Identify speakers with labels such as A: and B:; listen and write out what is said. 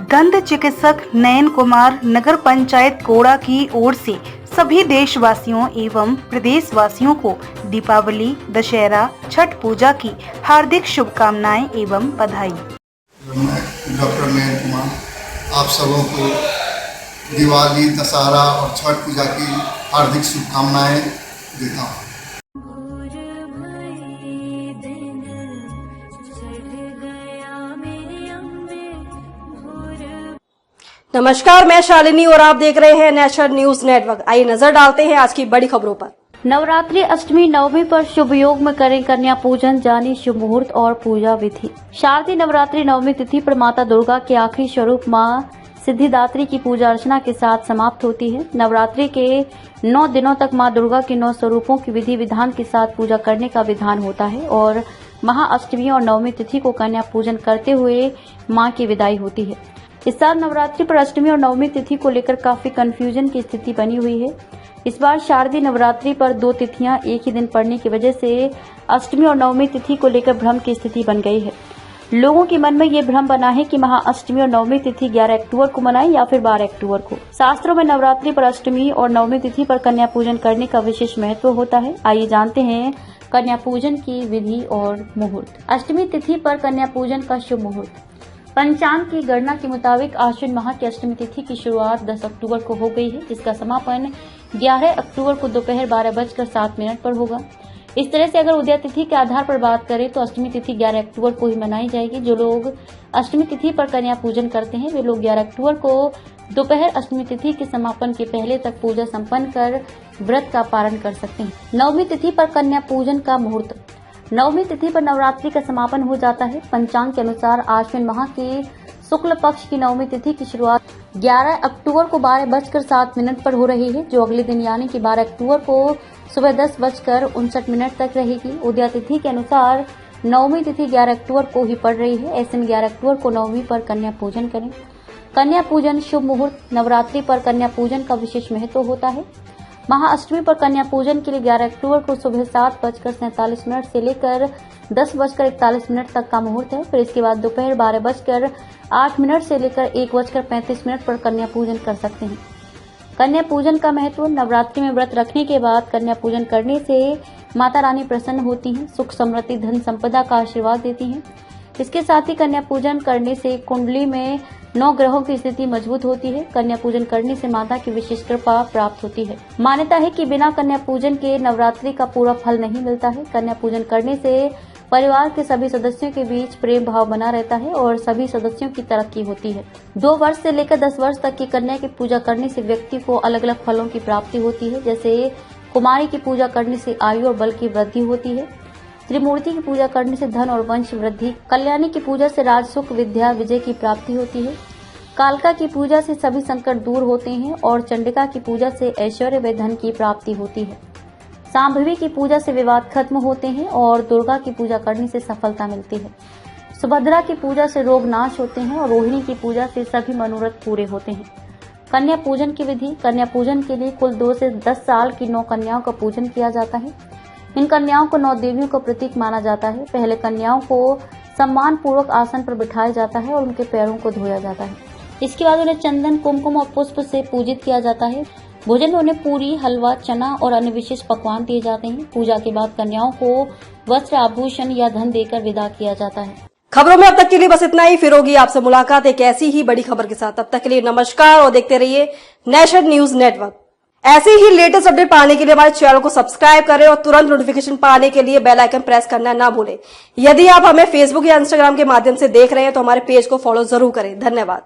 A: दंत चिकित्सक नयन कुमार नगर पंचायत कोड़ा की ओर से सभी देशवासियों एवं प्रदेशवासियों को दीपावली, दशहरा, छठ पूजा की हार्दिक शुभकामनाएं एवं बधाई।
B: मैं डॉक्टर नयन कुमार आप सबों को दिवाली, दशहरा और छठ पूजा की हार्दिक शुभकामनाएं देता हूँ।
C: नमस्कार, मैं शालिनी और आप देख रहे हैं नेशनल न्यूज नेटवर्क। आइए नजर डालते हैं आज की बड़ी खबरों पर।
D: नवरात्रि अष्टमी नवमी पर शुभ योग में करें कन्या पूजन, जानी शुभ मुहूर्त और पूजा विधि। शारदीय नवरात्रि नवमी तिथि पर माता दुर्गा के आखिरी स्वरूप मां सिद्धिदात्री की पूजा अर्चना के साथ समाप्त होती है। नवरात्रि के 9 दिनों तक मां दुर्गा के 9 स्वरूपों की विधि विधान के साथ पूजा करने का विधान होता है और महाअष्टमी और नवमी तिथि को कन्या पूजन करते हुए मां की विदाई होती है। इस साल नवरात्रि पर अष्टमी और नवमी तिथि को लेकर काफी कंफ्यूजन की स्थिति बनी हुई है। इस बार शारदीय नवरात्रि पर 2 तिथियां एक ही दिन पड़ने की वजह से अष्टमी और नवमी तिथि को लेकर भ्रम की स्थिति बन गई है। लोगों के मन में ये भ्रम बना है कि महाअष्टमी और नवमी तिथि 11 अक्टूबर को मनाएं या फिर 12 अक्टूबर को। शास्त्रों में नवरात्रि पर अष्टमी और नवमी तिथि पर कन्या पूजन करने का विशेष महत्व होता है। आइए जानते हैं कन्या पूजन की विधि और मुहूर्त। अष्टमी तिथि पर कन्या पूजन का शुभ मुहूर्त। पंचांग की गणना के मुताबिक आश्विन माह की अष्टमी तिथि की शुरुआत 10 अक्टूबर को हो गई है, जिसका समापन 11 अक्टूबर को दोपहर 12:07 पर होगा। इस तरह से अगर उदय तिथि के आधार पर बात करें तो अष्टमी तिथि 11 अक्टूबर को ही मनाई जाएगी। जो लोग अष्टमी तिथि पर कन्या पूजन करते हैं वे लोग 11 अक्टूबर को दोपहर अष्टमी तिथि के समापन के पहले तक पूजा संपन्न कर व्रत का पालन कर सकते हैं। नवमी तिथि पर कन्या पूजन का मुहूर्त। नवमी तिथि पर नवरात्रि का समापन हो जाता है। पंचांग के अनुसार आश्विन माह की शुक्ल पक्ष की नवमी तिथि की शुरुआत 11 अक्टूबर को 12:07 पर हो रही है, जो अगले दिन यानी कि 12 अक्टूबर को सुबह 10:59 तक रहेगी। उदय तिथि के अनुसार नवमी तिथि 11 अक्टूबर को ही पड़ रही है। ऐसे में 11 अक्टूबर को नवमी पर कन्या पूजन करें। कन्या पूजन शुभ मुहूर्त। नवरात्रि पर कन्या पूजन का विशेष महत्व होता है। महाअष्टमी पर कन्या पूजन के लिए 11 अक्टूबर को सुबह 7:47 से लेकर 10:41 तक का मुहूर्त है। फिर इसके बाद दोपहर 12:08 से लेकर 1:35 पर कन्या पूजन कर सकते हैं। कन्या पूजन का महत्व। नवरात्रि में व्रत रखने के बाद कन्या पूजन करने से माता रानी प्रसन्न होती हैं, सुख समृद्धि धन संपदा का आशीर्वाद देती हैं। इसके साथ ही कन्या पूजन करने से कुंडली में 9 ग्रहों की स्थिति मजबूत होती है। कन्या पूजन करने से माता की विशेष कृपा प्राप्त होती है। मान्यता है कि बिना कन्या पूजन के नवरात्रि का पूरा फल नहीं मिलता है। कन्या पूजन करने से परिवार के सभी सदस्यों के बीच प्रेम भाव बना रहता है और सभी सदस्यों की तरक्की होती है। 2 वर्ष से लेकर 10 वर्ष तक की कन्या की पूजा करने से व्यक्ति को अलग अलग फलों की प्राप्ति होती है। जैसे कुमारी की पूजा करने से आयु और बल की वृद्धि होती है। त्रिमूर्ति की पूजा करने से धन और वंश वृद्धि। कल्याणी की पूजा से राज सुख विद्या विजय की प्राप्ति होती है। कालका की पूजा से सभी संकट दूर होते हैं और चंडिका की पूजा से ऐश्वर्य व धन की प्राप्ति होती है। सांभवी की पूजा से विवाद खत्म होते हैं और दुर्गा की पूजा करने से सफलता मिलती है। सुभद्रा की पूजा से रोग नाश होते हैं और रोहिणी की पूजा से सभी मनोरथ पूरे होते हैं। कन्या पूजन की विधि। कन्या पूजन के लिए कुल 2 से 10 साल की 9 कन्याओं का पूजन किया जाता है। इन कन्याओं को 9 देवियों का प्रतीक माना जाता है। पहले कन्याओं को सम्मान पूर्वक आसन पर बिठाया जाता है और उनके पैरों को धोया जाता है। इसके बाद उन्हें चंदन, कुमकुम और पुष्प से पूजित किया जाता है। भोजन में उन्हें पूरी, हलवा, चना और अन्य विशेष पकवान दिए जाते हैं। पूजा के बाद कन्याओं को वस्त्र, आभूषण या धन देकर विदा किया जाता है।
C: खबरों में अब तक के लिए बस इतना ही। फिर होगी आपसे मुलाकात एक ऐसी ही बड़ी खबर के साथ। तब तक के लिए नमस्कार और देखते रहिए नेशनल न्यूज नेटवर्क। ऐसे ही लेटेस्ट अपडेट पाने के लिए हमारे चैनल को सब्सक्राइब करें और तुरंत नोटिफिकेशन पाने के लिए बेल आइकन प्रेस करना ना भूलें। यदि आप हमें फेसबुक या इंस्टाग्राम के माध्यम से देख रहे हैं तो हमारे पेज को फॉलो जरूर करें। धन्यवाद।